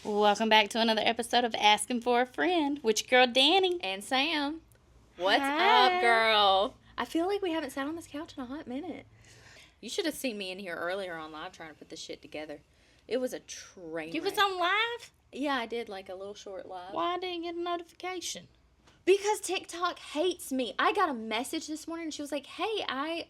Welcome back to another episode of Asking for a Friend with your girl Dani. And Sam. What's Hi. up, girl? I feel like we haven't sat on this couch in a hot minute. You should have seen me in here earlier on live trying to put this shit together. It was a train You wreck. was on live? Yeah, I did like a little short live. Why didn't you get a notification? Because TikTok hates me. I got a message this morning and she was like, "Hey, I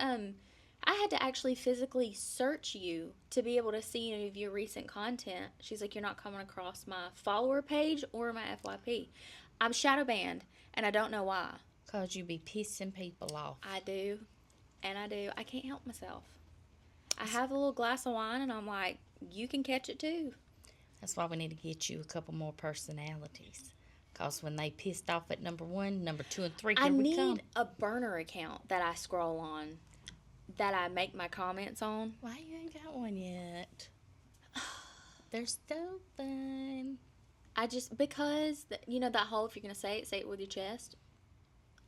had to actually physically search you to be able to see any of your recent content." She's like, "You're not coming across my follower page or my FYP." I'm shadow banned and I don't know why. Because you be pissing people off. I do. And I do. I can't help myself. I have a little glass of wine and I'm like, you can catch it too. That's why we need to get you a couple more personalities. Because when they pissed off at number 1, number 2, and 3, I here we need come. a burner account that I scroll on, that I make my comments on. Why you ain't got one yet? They're so fun. I just, because, you know that whole, if you're going to say it with your chest.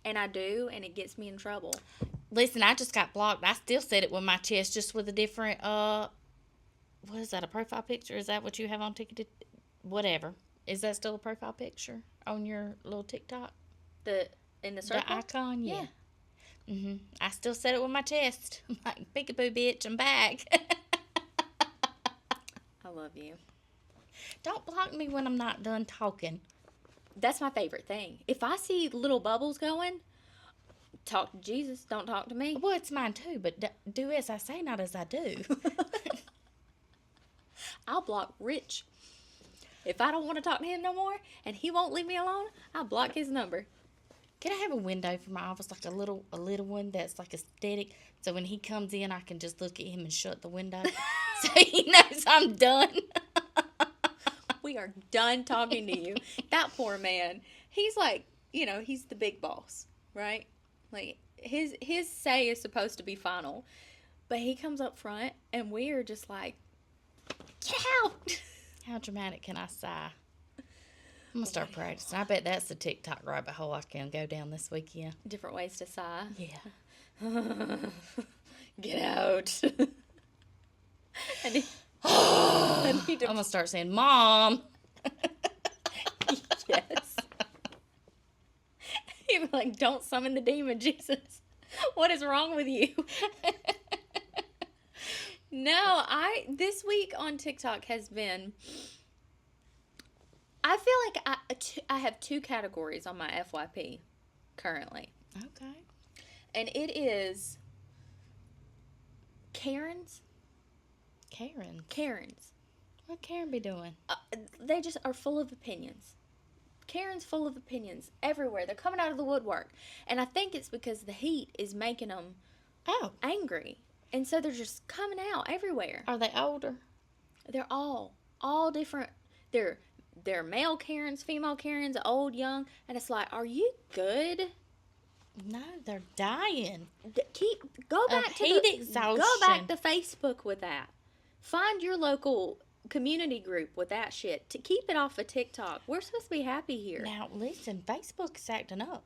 And I do, and it gets me in trouble. Listen, I just got blocked. I still said it with my chest, just with a different, what is that, a profile picture? Is that what you have on TikTok? Whatever. Is that still a profile picture on your little TikTok? In the circle? The icon? Yeah. Mm-hmm. I still said it with my chest. I'm like, peekaboo, bitch, I'm back. I love you. Don't block me when I'm not done talking. That's my favorite thing. If I see little bubbles going, talk to Jesus, don't talk to me. Well, it's mine too, but do as I say, not as I do. I'll block Rich. If I don't want to talk to him no more and he won't leave me alone, I'll block his number. Can I have a window for my office, like a little one that's like aesthetic, so when he comes in, I can just look at him and shut the window, so he knows I'm done. We are done talking to you. That poor man. He's like, he's the big boss, right? Like his say is supposed to be final, but he comes up front and we are just like, get out. How dramatic can I sigh? I'm going to start practicing. I bet that's the TikTok rabbit hole I can go down this weekend. Different ways to sigh. Yeah. Get out. I'm going to start saying, Mom. Yes. You'd be like, don't summon the demon, Jesus. What is wrong with you? No, this week on TikTok has been, I feel like I have 2 categories on my FYP currently. Okay. And it is Karens. Karens. What Karen be doing? They just are full of opinions. Karen's full of opinions everywhere. They're coming out of the woodwork. And I think it's because the heat is making them angry. And so they're just coming out everywhere. Are they older? They're all different. They're male Karens, female Karens, old, young. And it's like, are you good? No, they're dying. Go back to heat exhaustion. Go back to Facebook with that. Find your local community group with that shit. To keep it off of TikTok. We're supposed to be happy here. Now, listen, Facebook's acting up.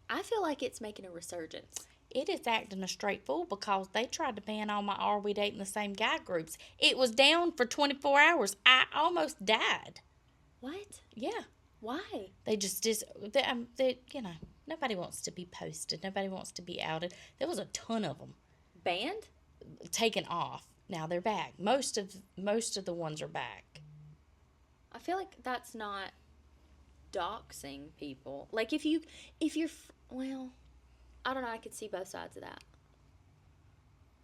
I feel like it's making a resurgence. It is acting a straight fool because they tried to ban all my Are We Dating the Same Guy groups. It was down for 24 hours. I almost died. What? Yeah. Why? They nobody wants to be posted. Nobody wants to be outed. There was a ton of them. Banned? Taken off. Now they're back. Most of the ones are back. I feel like that's not doxing people. Like if you're, well, I don't know. I could see both sides of that.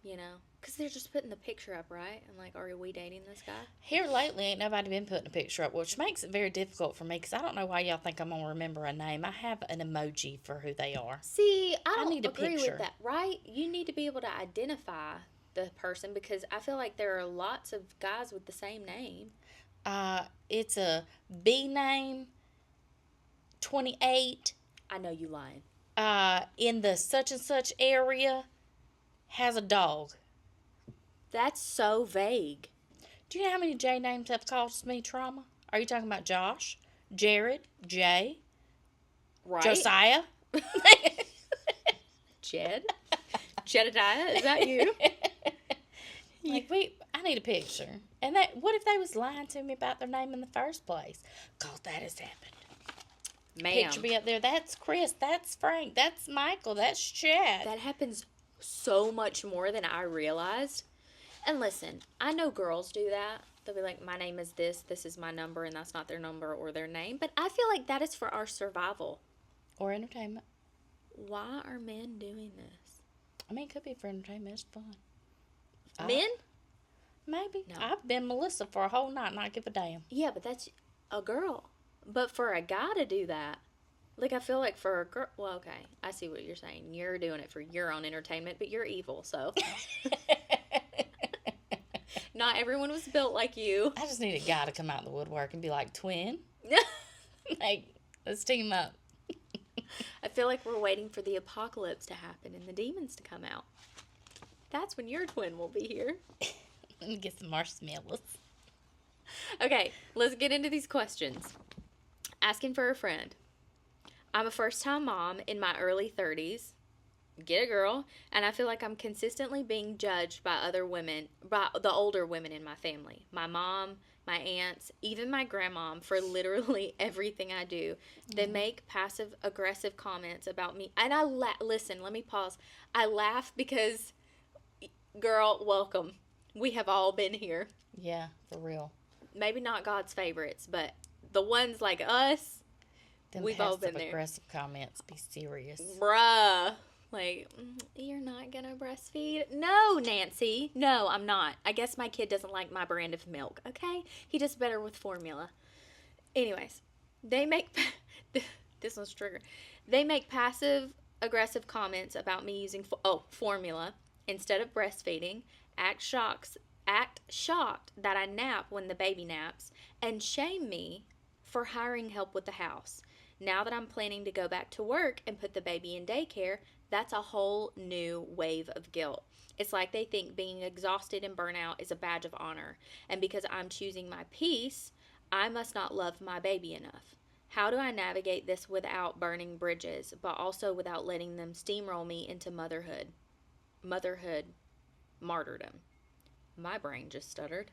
Because they're just putting the picture up, right? And like, are we dating this guy? Here lately, ain't nobody been putting a picture up, which makes it very difficult for me because I don't know why y'all think I'm going to remember a name. I have an emoji for who they are. See, I don't need a agree picture. with that, right? You need to be able to identify the person because I feel like there are lots of guys with the same name. It's a B name, 28. I know you lying. In the such and such area, has a dog. That's so vague. Do you know how many J names have caused me trauma? Are you talking about Josh, Jared, Jay, Right? Josiah? Jed? Jedediah? Is that you? Like, I need a picture. And what if they was lying to me about their name in the first place? God, that has happened. Ma'am. Picture me up there. That's Chris. That's Frank. That's Michael. That's Chad. That happens so much more than I realized. And listen, I know girls do that. They'll be like, my name is this is my number, and that's not their number or their name. But I feel like that is for our survival. Or entertainment. Why are men doing this? I mean, it could be for entertainment. It's fun. Men? Maybe. No. I've been Melissa for a whole night and not give a damn. Yeah, but that's a girl. But for a guy to do that, like, I feel like for a girl, well, okay, I see what you're saying. You're doing it for your own entertainment, but you're evil, so. Not everyone was built like you. I just need a guy to come out in the woodwork and be like, twin. Like, let's team up. I feel like we're waiting for the apocalypse to happen and the demons to come out. That's when your twin will be here. Let me get some marshmallows. Okay, let's get into these questions. Asking for a friend. I'm a first-time mom in my early 30s. Get a girl. And I feel like I'm consistently being judged by other women, by the older women in my family. My mom, my aunts, even my grandma, for literally everything I do. They make passive-aggressive comments about me. And listen, let me pause. I laugh because, girl, welcome. We have all been here. Yeah, for real. Maybe not God's favorites, but the ones like us, we've all been there. Aggressive comments. Be serious. Bruh. Like, you're not going to breastfeed? No, Nancy. No, I'm not. I guess my kid doesn't like my brand of milk, okay? He does better with formula. Anyways, they make... this one's trigger. They make passive-aggressive comments about me using formula instead of breastfeeding, act shocked that I nap when the baby naps, and shame me for hiring help with the house. Now that I'm planning to go back to work and put the baby in daycare, that's a whole new wave of guilt. It's like they think being exhausted and burnout is a badge of honor. And because I'm choosing my peace, I must not love my baby enough. How do I navigate this without burning bridges, but also without letting them steamroll me into motherhood martyrdom? My brain just stuttered.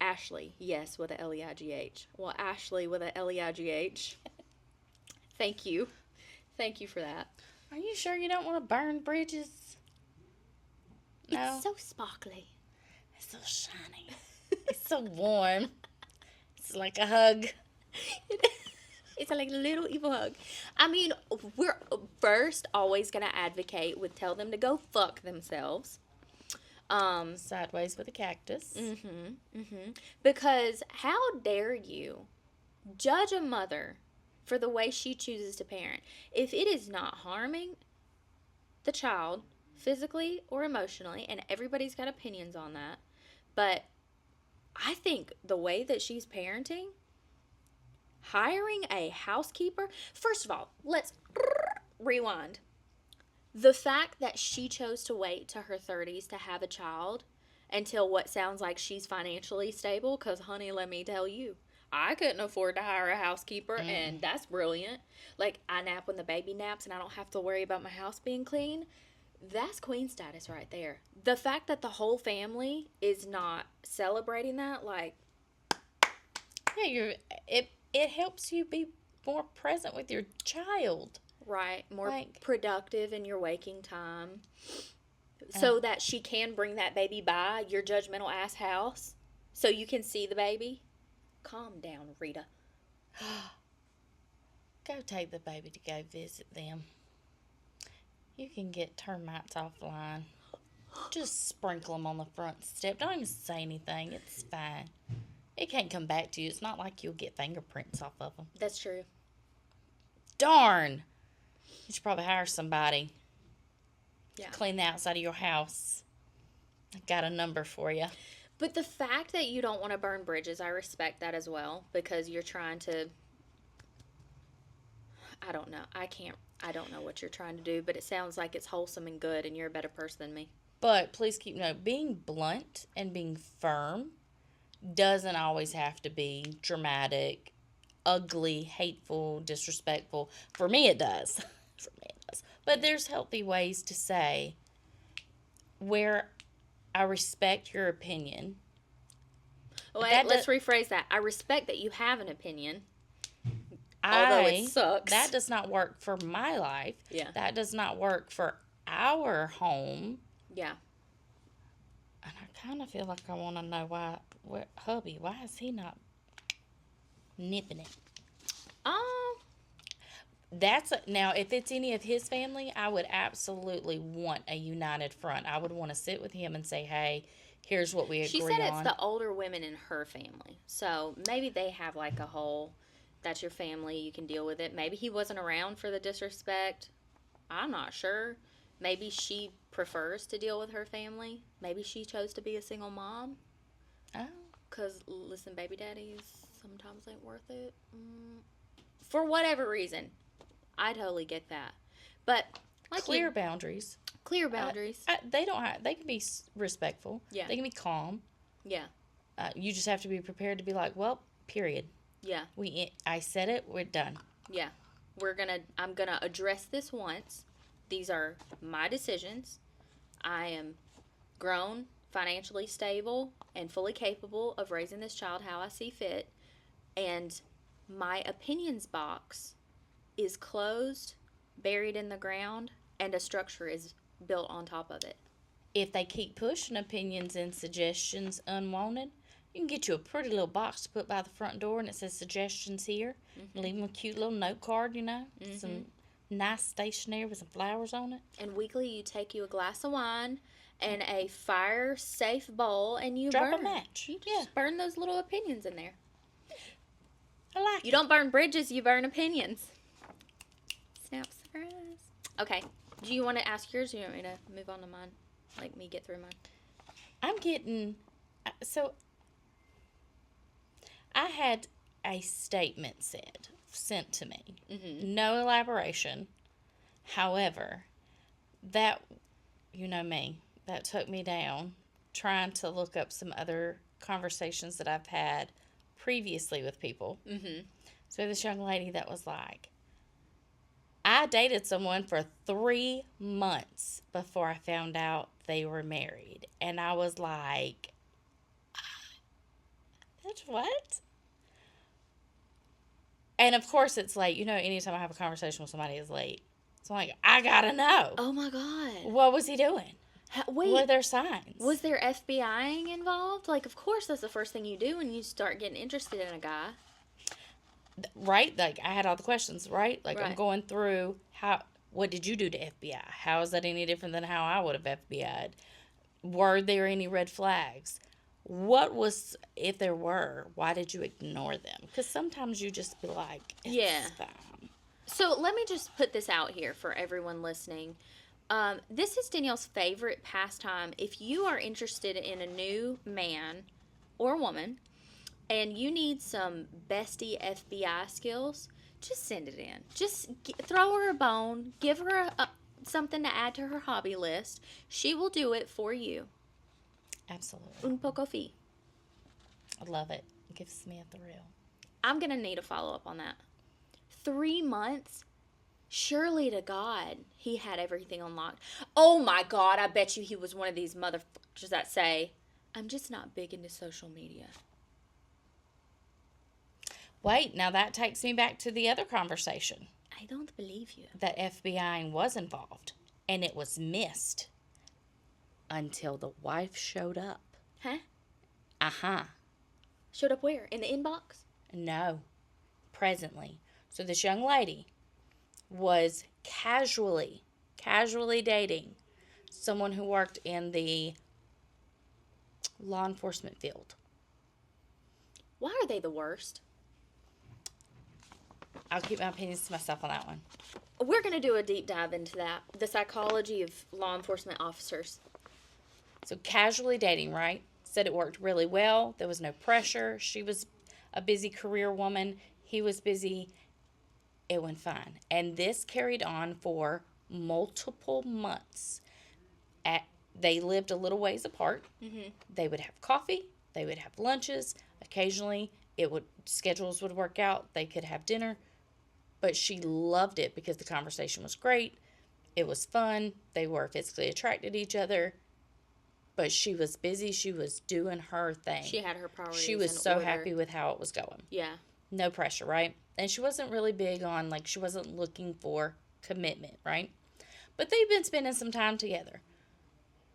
Ashley, yes, with a L-E-I-G-H. Well, Ashley with a L-E-I-G-H. Thank you. Thank you for that. Are you sure you don't want to burn bridges? No. It's so sparkly. It's so shiny. It's so warm. It's like a hug. It's like a little evil hug. I mean, we're first always going to advocate with tell them to go fuck themselves. Sideways with a cactus. Because how dare you judge a mother for the way she chooses to parent if it is not harming the child physically or emotionally, and everybody's got opinions on that. But I think the way that she's parenting, hiring a housekeeper, first of all, let's rewind. The fact that she chose to wait to her 30s to have a child until what sounds like she's financially stable, because, honey, let me tell you, I couldn't afford to hire a housekeeper, and that's brilliant. Like, I nap when the baby naps, and I don't have to worry about my house being clean. That's queen status right there. The fact that the whole family is not celebrating that, like... Yeah, it helps you be more present with your child. Right, more productive in your waking time. So that she can bring that baby by your judgmental ass house so you can see the baby. Calm down, Rita. Go take the baby to go visit them. You can get termites offline. Just sprinkle them on the front step. Don't even say anything. It's fine. It can't come back to you. It's not like you'll get fingerprints off of them. That's true. Darn. You should probably hire somebody to clean the outside of your house. I got a number for you. But the fact that you don't want to burn bridges, I respect that as well, because you're trying to, I don't know. I don't know what you're trying to do, but it sounds like it's wholesome and good, and you're a better person than me. But please keep note, being blunt and being firm doesn't always have to be dramatic, ugly, hateful, disrespectful. For me, it does. For me, it does. But there's healthy ways to say where I respect your opinion. Wait, let's rephrase that. I respect that you have an opinion. Although it sucks. That does not work for my life. Yeah. That does not work for our home. Yeah. And I kind of feel like I want to know why is he not nipping it? Now, if it's any of his family, I would absolutely want a united front. I would want to sit with him and say, hey, here's what we agree on. She said it's the older women in her family. So maybe they have like a whole, that's your family, you can deal with it. Maybe he wasn't around for the disrespect. I'm not sure. Maybe she prefers to deal with her family. Maybe she chose to be a single mom. Oh. Because, listen, baby daddies sometimes ain't worth it. For whatever reason. I totally get that. But like clear boundaries. Clear boundaries. They can be respectful. Yeah. They can be calm. Yeah. You just have to be prepared to be like, well, period. Yeah. I said it, we're done. Yeah. I'm gonna address this once. These are my decisions. I am grown, financially stable, and fully capable of raising this child how I see fit. And my opinions box is closed, buried in the ground, and a structure is built on top of it. If they keep pushing opinions and suggestions unwanted, you can get you a pretty little box to put by the front door, and it says suggestions here. Mm-hmm. Leave them a cute little note card, Mm-hmm. Some nice stationery with some flowers on it. And weekly you take you a glass of wine and a fire-safe bowl, and you drop a match. You just burn those little opinions in there. I like it. You don't burn bridges, you burn opinions. Snap surprise. Okay. Do you want to ask yours, or do you want me to move on to mine? Like me get through mine? I'm getting... So, I had a statement sent to me. Mm-hmm. No elaboration. However, that, you know me, that took me down trying to look up some other conversations that I've had previously with people. Mm-hmm. So, this young lady that was like, I dated someone for 3 months before I found out they were married. And I was like, that's what? And of course it's late. Anytime I have a conversation with somebody, it's late. So I'm like, I gotta know. Oh my God. What was he doing? Wait. What are their signs? Was there FBIing involved? Like, of course that's the first thing you do when you start getting interested in a guy. Right? Like, I had all the questions, right? Like, right. I'm going through, what did you do to FBI? How is that any different than how I would have FBI'd? Were there any red flags? If there were, why did you ignore them? Because sometimes you just be like, it's fine. So let me just put this out here for everyone listening. This is Danielle's favorite pastime. If you are interested in a new man or woman, and you need some bestie FBI skills, just send it in. Just throw her a bone. Give her something to add to her hobby list. She will do it for you. Absolutely. Un poco fee. I love it. It gives me a thrill. I'm going to need a follow-up on that. 3 months? Surely to God, he had everything unlocked. Oh my God, I bet you he was one of these motherfuckers that say, I'm just not big into social media. Wait, now that takes me back to the other conversation. I don't believe you. That FBI was involved, and it was missed until the wife showed up. Huh? Uh-huh. Showed up where? In the inbox? No. Presently. So this young lady was casually dating someone who worked in the law enforcement field. Why are they the worst? I'll keep my opinions to myself on that one. We're going to do a deep dive into that. The psychology of law enforcement officers. So casually dating, right? Said it worked really well. There was no pressure. She was a busy career woman. He was busy. It went fine. And this carried on for multiple months. They lived a little ways apart. Mm-hmm. They would have coffee. They would have lunches. Occasionally, schedules would work out. They could have dinner. But she loved it because the conversation was great. It was fun. They were physically attracted to each other. But she was busy. She was doing her thing. She had her priorities. She was in so order. happy with how it was going. Yeah. No pressure, right? And she wasn't really big on, like, she wasn't looking for commitment, right? But they've been spending some time together.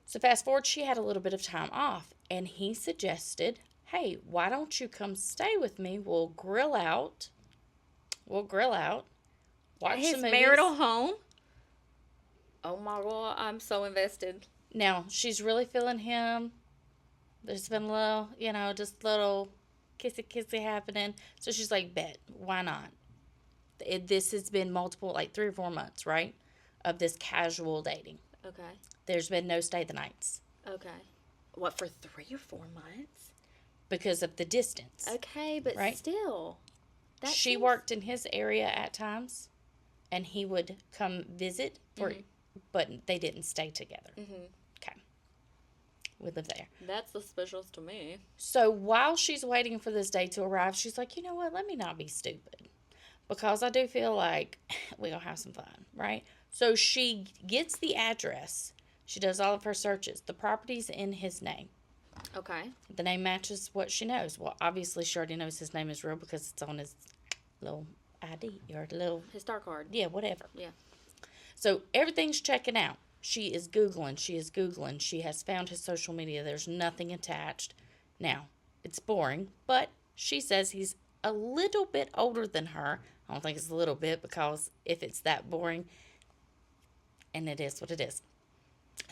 So fast forward, she had a little bit of time off. And he suggested, hey, why don't you come stay with me? We'll grill out. Watch His some movies. marital home. Oh my God, I'm so invested. Now, she's really feeling him. There's been a little, just little kissy happening. So she's like, bet, why not? This has been multiple, like 3 or 4 months, right? Of this casual dating. Okay. There's been no stay the nights. Okay. What, for 3 or 4 months? Because of the distance. Okay, but right? still. She worked in his area at times. And he would come visit, but they didn't stay together. Mm-hmm. Okay. We live there. That's suspicious to me. So while she's waiting for this day to arrive, she's like, you know what? Let me not be stupid. Because I do feel like we're going to have some fun, right? So she gets the address. She does all of her searches. The property's in his name. Okay. The name matches what she knows. Well, obviously, she already knows his name is real because it's on his little ID or little... His star card. Yeah, whatever. Yeah. So everything's checking out. She is Googling. She has found his social media. There's nothing attached. Now, it's boring, but she says he's a little bit older than her. I don't think it's a little bit because if it's that boring, and it is what it is.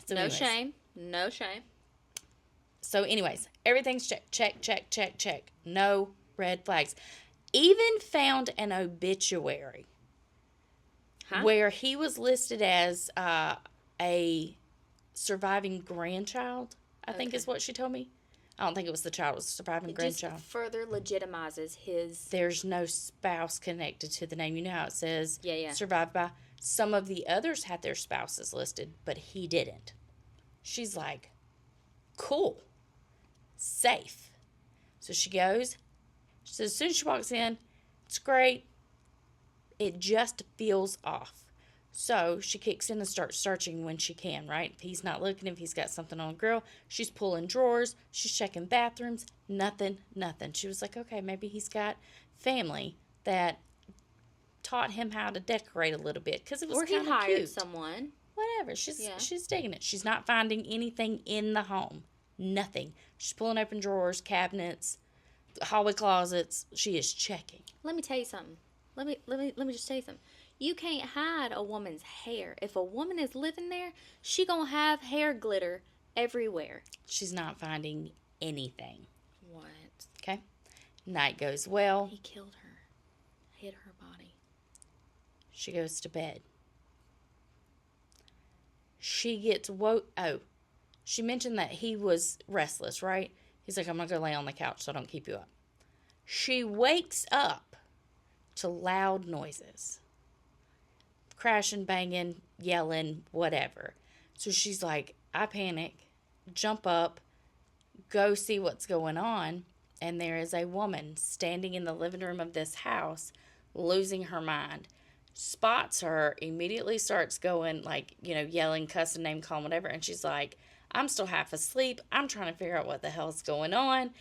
So No shame. So anyways, everything's check. No red flags. Even found an obituary where he was listed as a surviving grandchild, I think is what she told me. I don't think it was the child, it was a surviving grandchild. Just further legitimizes his... There's no spouse connected to the name. You know how it says survived by? Some of the others had their spouses listed, but he didn't. She's like, cool. Safe. So she goes. She says, as soon as she walks in, it's great. It just feels off. So she kicks in and starts searching when she can, right? If he's not looking, if he's got something on the grill, she's pulling drawers, she's checking bathrooms, nothing. She was like, okay, maybe he's got family that taught him how to decorate a little bit because it was kind of cute. Or he hired someone. Whatever. She's digging it. She's not finding anything in the home. Nothing. She's pulling open drawers, cabinets, hallway closets. She is checking. Let me tell you something. Let me just tell you something. You can't hide a woman's hair. If a woman is living there, she gonna have hair glitter everywhere. She's not finding anything. What? Okay. Night goes well. He killed her. Hid her body. She goes to bed. She gets she mentioned that he was restless, right? He's like, I'm gonna go lay on the couch so I don't keep you up. She wakes up to loud noises. Crashing, banging, yelling, whatever. So she's like, I panic, jump up, go see what's going on. And there is a woman standing in the living room of this house, losing her mind. Spots her, immediately starts going, like, yelling, cussing, name calling, whatever. And she's like, I'm still half asleep. I'm trying to figure out what the hell's going on.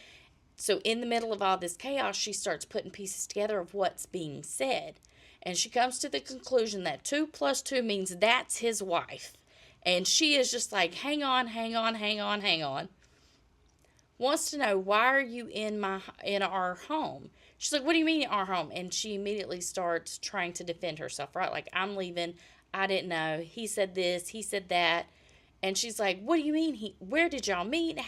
So in the middle of all this chaos, she starts putting pieces together of what's being said. And she comes to the conclusion that 2 + 2 means that's his wife. And she is just like, hang on. Wants to know, why are you in our home? She's like, what do you mean our home? And she immediately starts trying to defend herself, right? Like, I'm leaving. I didn't know. He said this. He said that. And she's like, what do you mean? Where did y'all meet?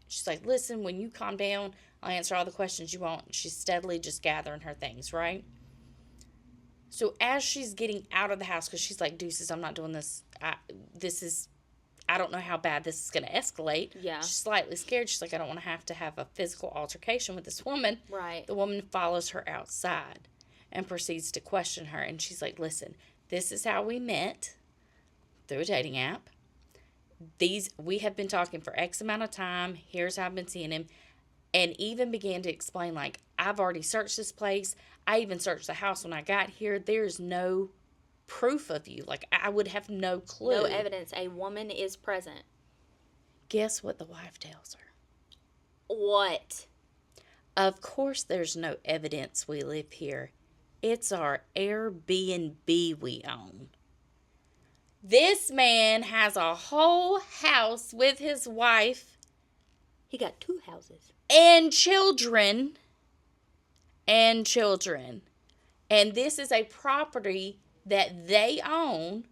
She's like, listen, when you calm down, I'll answer all the questions you want. She's steadily just gathering her things, right? So as she's getting out of the house, because she's like, deuces, I'm not doing this. I don't know how bad this is going to escalate. Yeah. She's slightly scared. She's like, I don't want to have a physical altercation with this woman. Right. The woman follows her outside and proceeds to question her. And she's like, listen, this is how we met through a dating app. We have been talking for X amount of time. Here's how I've been seeing him. And even began to explain, like, I've already searched this place. I even searched the house when I got here. There's no proof of you. Like, I would have no clue. No evidence a woman is present. Guess what the wife tells her? What? Of course there's no evidence we live here. It's our Airbnb we own. This man has a whole house with his wife. He got 2 houses. And children. And children. And this is a property that they own.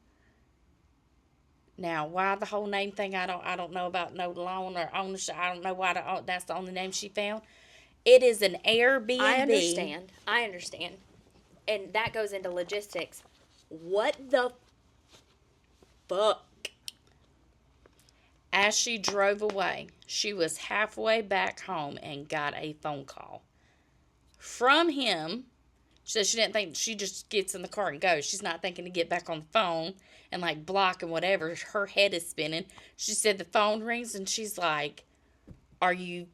Now, why the whole name thing, I don't know about no loan or ownership. I don't know why that's the only name she found. It is an Airbnb. I understand. And that goes into logistics. What the fuck? As she drove away, she was halfway back home and got a phone call from him. She said she didn't think, she just gets in the car and goes. She's not thinking to get back on the phone and like block and whatever. Her head is spinning. She said the phone rings and she's like, "Are you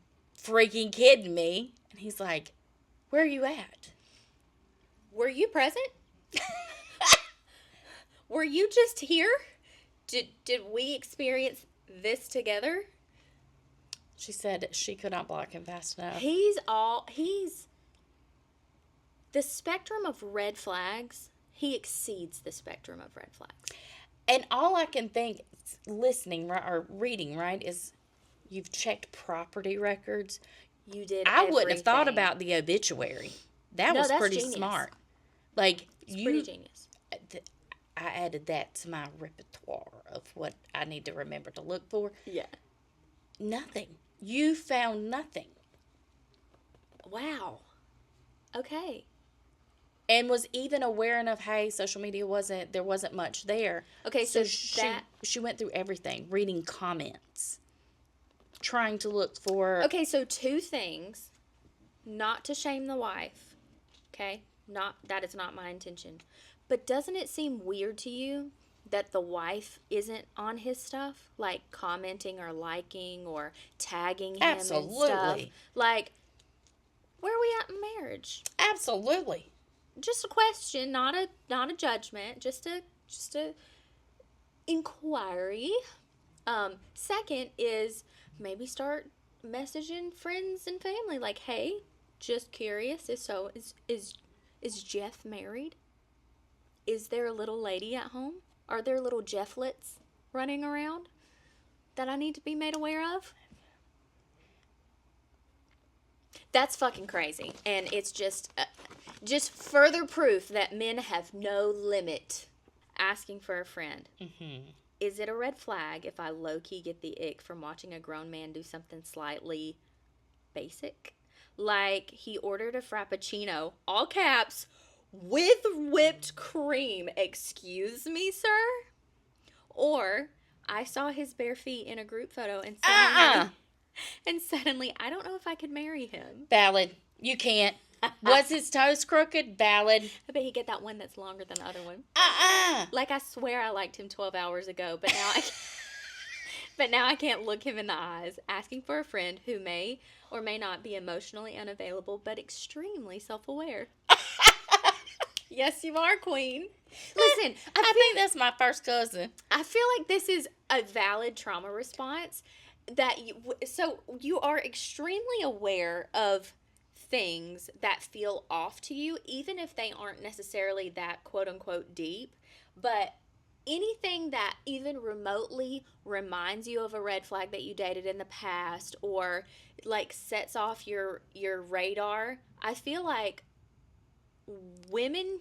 freaking kidding me?" And he's like, "Where are you at?" Were you present? Were you just here? Did we experience this together? She said she could not block him fast enough. The spectrum of red flags, he exceeds the spectrum of red flags. And all I can think, listening or reading, right, is you've checked property records. You did. I wouldn't have thought about the obituary. That was pretty genius. Smart. Like, it's pretty genius. I added that to my repertoire of what I need to remember to look for. Yeah. Nothing. You found nothing. Wow. Okay. And was even aware enough, hey, social media there wasn't much there. Okay, so she went through everything, reading comments, trying to look for. Okay, so 2 things. Not to shame the wife. Okay? That is not my intention. But doesn't it seem weird to you that the wife isn't on his stuff? Like commenting or liking or tagging him and stuff? Like, where are we at in marriage? Absolutely. Just a question, not a judgment, just a inquiry. Second is maybe start messaging friends and family like, "Hey, just curious, is Jeff married? Is there a little lady at home? Are there little Jefflets running around that I need to be made aware of?" That's fucking crazy. And it's just further proof that men have no limit. Asking for a friend. Mm-hmm. Is it a red flag if I low-key get the ick from watching a grown man do something slightly basic? Like he ordered a Frappuccino, all caps, with whipped cream. Excuse me, sir? Or I saw his bare feet in a group photo and suddenly I don't know if I could marry him. Valid. You can't. Was his toes crooked? Valid. I bet he get that one that's longer than the other one. Like I swear I liked him 12 hours ago, but now I can't look him in the eyes. Asking for a friend who may or may not be emotionally unavailable, but extremely self-aware. Yes, you are, queen. Listen, I think that's my first cousin. I feel like this is a valid trauma response. So you are extremely aware of things that feel off to you, even if they aren't necessarily that quote-unquote deep, but anything that even remotely reminds you of a red flag that you dated in the past or like sets off your radar, I feel like women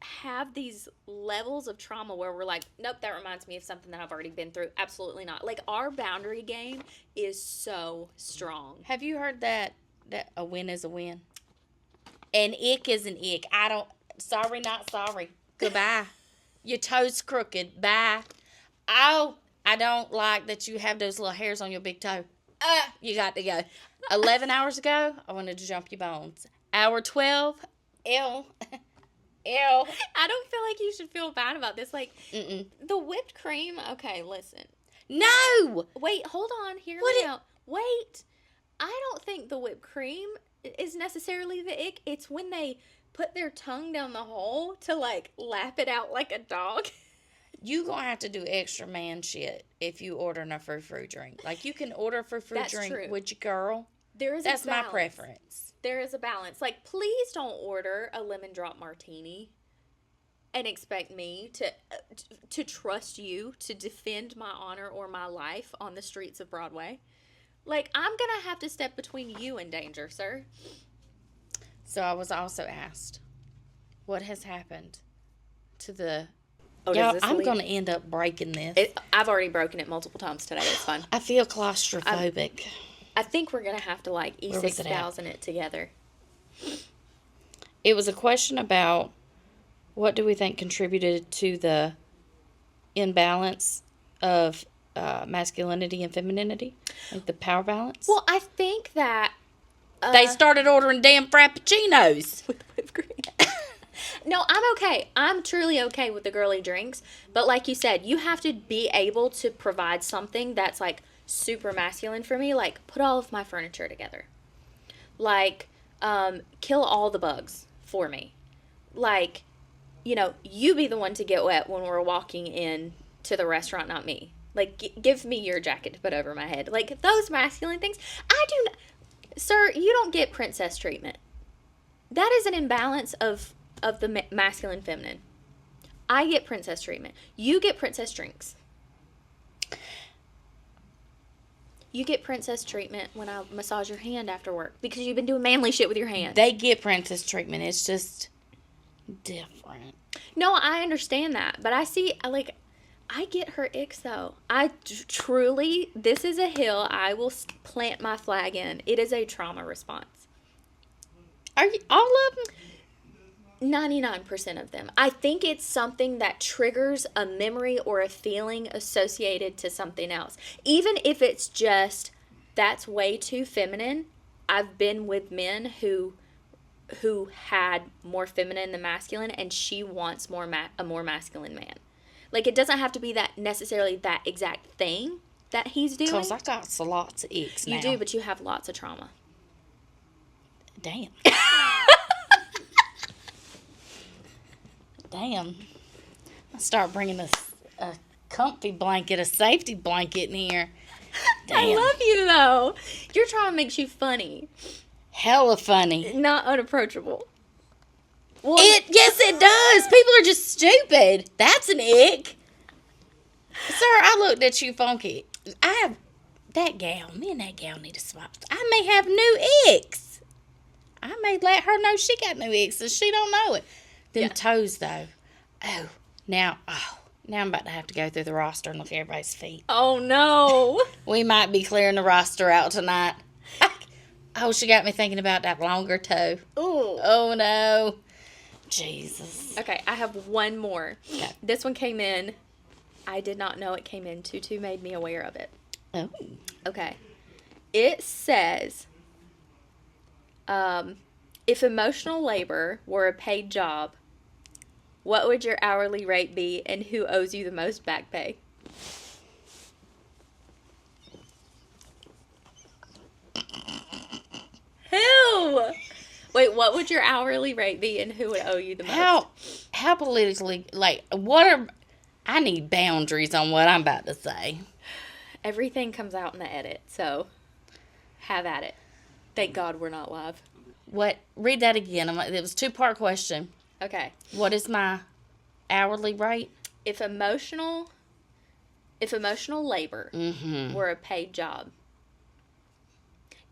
have these levels of trauma where we're like, nope, that reminds me of something that I've already been through. Absolutely not. Like, our boundary game is so strong. Have you heard that a win is a win? An ick is an ick. Sorry, not sorry. Goodbye. Your toes crooked. Bye. Oh, I don't like that you have those little hairs on your big toe. You got to go. 11 hours ago, I wanted to jump your bones. Hour 12, ew. I don't feel like you should feel bad about this. Like, the whipped cream, okay, listen. No! Wait, hold on. Hear me out. Wait. I don't think the whipped cream is necessarily the ick. It's when they put their tongue down the hole to, like, lap it out like a dog. you gonna have to do extra man shit if you ordering a frou-frou drink. Like, you can order a frou-frou That's drink true. with your girl. There is That's a my balance. preference. There is a balance. Like, please don't order a lemon drop martini and expect me to trust you to defend my honor or my life on the streets of Broadway. Like, I'm gonna have to step between you and danger, sir. So I was also asked, what has happened to the... Oh, Y'all, I'm going to end up breaking this. I've already broken it multiple times today. It's fun. I feel claustrophobic. I think we're going to have to, like, Where was it at? E6000 it together. It was a question about what do we think contributed to the imbalance of masculinity and femininity, like the power balance. Well, I think that... they started ordering damn frappuccinos. With whipped cream. No, I'm okay. I'm truly okay with the girly drinks. But like you said, you have to be able to provide something that's, like, super masculine for me. Like, put all of my furniture together. Like, kill all the bugs for me. Like, you know, you be the one to get wet when we're walking in to the restaurant, not me. Like, give me your jacket to put over my head. Like, those masculine things. I do not... Sir, you don't get princess treatment. That is an imbalance of the masculine feminine. I get princess treatment. You get princess drinks. You get princess treatment when I massage your hand after work because you've been doing manly shit with your hands. They get princess treatment. It's just different. No, I understand that. But I get her icks, though. I truly, this is a hill I will plant my flag in. It is a trauma response. Are you, all of them? 99% of them. I think it's something that triggers a memory or a feeling associated to something else. Even if it's just, that's way too feminine. I've been with men who had more feminine than masculine, and she wants a more masculine man. Like, it doesn't have to be that necessarily that exact thing that he's doing. Because I got lots of icks now. You do, but you have lots of trauma. Damn. Damn. I start bringing a comfy blanket, a safety blanket in here. Damn. I love you, though. Your trauma makes you funny. Hella funny. Not unapproachable. Well, Yes, it does. People are just stupid. That's an ick. Sir, I looked at you funky. Me and that gal need to swap. I may have new icks. I may let her know she got new icks and she don't know it. Them toes, though. Now I'm about to have to go through the roster and look at everybody's feet. Oh, no. We might be clearing the roster out tonight. Oh, she got me thinking about that longer toe. Ooh. Oh, no. Jesus. Okay, I have one more. Okay. This one came in. I did not know it came in. Tutu made me aware of it. Oh. Okay. It says, if emotional labor were a paid job, what would your hourly rate be and who owes you the most back pay? Who? Wait, what would your hourly rate be and who would owe you the most? How politically, I need boundaries on what I'm about to say. Everything comes out in the edit, so have at it. Thank God we're not live. What? Read that again. It was a two-part question. Okay. What is my hourly rate? If emotional labor Mm-hmm. were a paid job.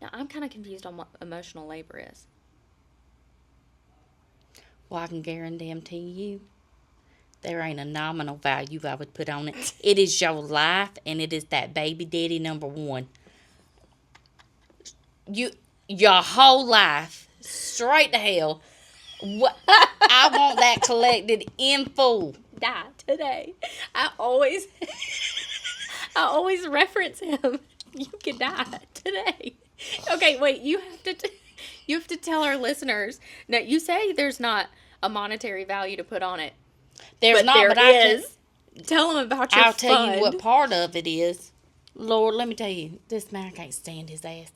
Now, I'm kind of confused on what emotional labor is. Well, I can guarantee you there ain't a nominal value I would put on it. It is your life, and it is that baby daddy number one. Your whole life, straight to hell. I want that collected in full. Die today. I always reference him. You can die today. Okay, wait. You have to tell our listeners. Now, you say there's not a monetary value to put on it. There's but not, there but is. Tell them about your I'll tell you fund. what part of it is. Lord, let me tell you, this man, I can't stand his ass.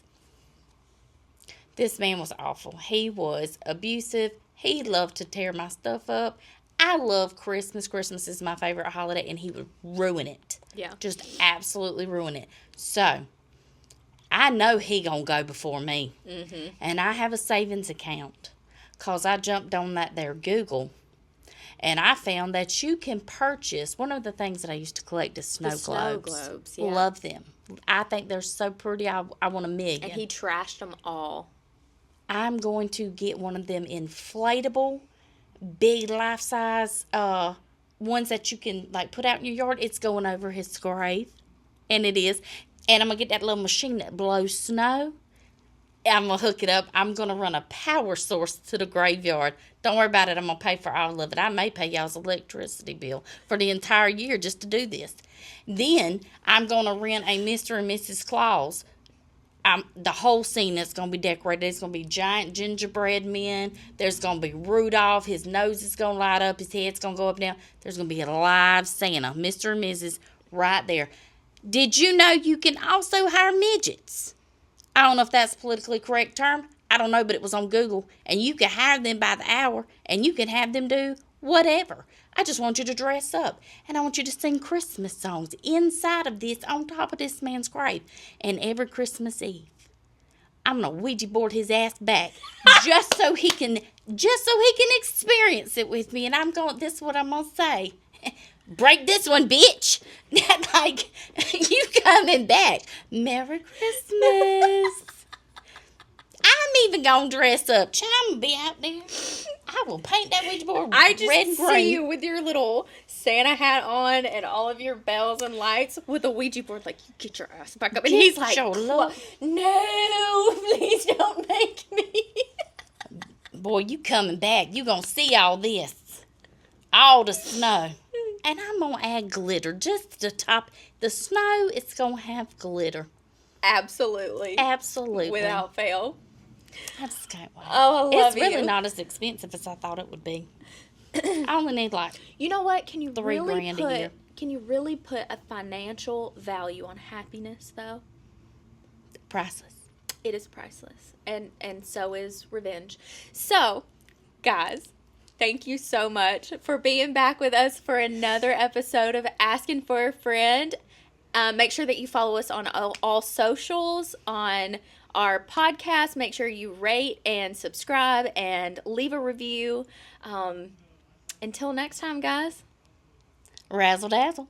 This man was awful. He was abusive. He loved to tear my stuff up. I love Christmas. Christmas is my favorite holiday, and he would ruin it. Yeah. Just absolutely ruin it. So, I know he gonna go before me. Mm-hmm. And I have a savings account. Because I jumped on that there Google. And I found that you can purchase, one of the things that I used to collect is snow globes. Snow globes, yeah. Love them. I think they're so pretty. I want a million. And he trashed them all. I'm going to get one of them inflatable, big life-size ones that you can like put out in your yard. It's going over his grave. And it is. And I'm going to get that little machine that blows snow. I'm going to hook it up. I'm going to run a power source to the graveyard. Don't worry about it. I'm going to pay for all of it. I may pay y'all's electricity bill for the entire year just to do this. Then I'm going to rent a Mr. and Mrs. Claus. The whole scene is going to be decorated. There's going to be giant gingerbread men. There's going to be Rudolph. His nose is going to light up. His head's going to go up and down. There's going to be a live Santa, Mr. and Mrs. right there. Did you know you can also hire midgets? I don't know if that's a politically correct term. I don't know, but it was on Google. And you can hire them by the hour, and you can have them do whatever. I just want you to dress up, and I want you to sing Christmas songs inside of this, on top of this man's grave. And every Christmas Eve, I'm going to Ouija board his ass back just so he can experience it with me. And this is what I'm going to say. Break this one, bitch. Like, you coming back. Merry Christmas. I'm even going to dress up. Child, I'm going to be out there. I will paint that Ouija board I just red and green. see you with your little Santa hat on and all of your bells and lights with a Ouija board. Like, you get your ass back up. And he's like, no, please don't make me. Boy, you coming back. You going to see all this. All the snow. And I'm going to add glitter just to top. The snow, it's going to have glitter. Absolutely. Absolutely. Without fail. I just can't wait. Oh, I love It's really not as expensive as I thought it would be. I only need like You know what? Can you $3,000 really a put year. Can you really put a financial value on happiness though? Priceless. It is priceless. And so is revenge. So, guys, thank you so much for being back with us for another episode of Asking for a Friend. Make sure that you follow us on all socials, on our podcast. Make sure you rate and subscribe and leave a review. Until next time, guys. Razzle dazzle.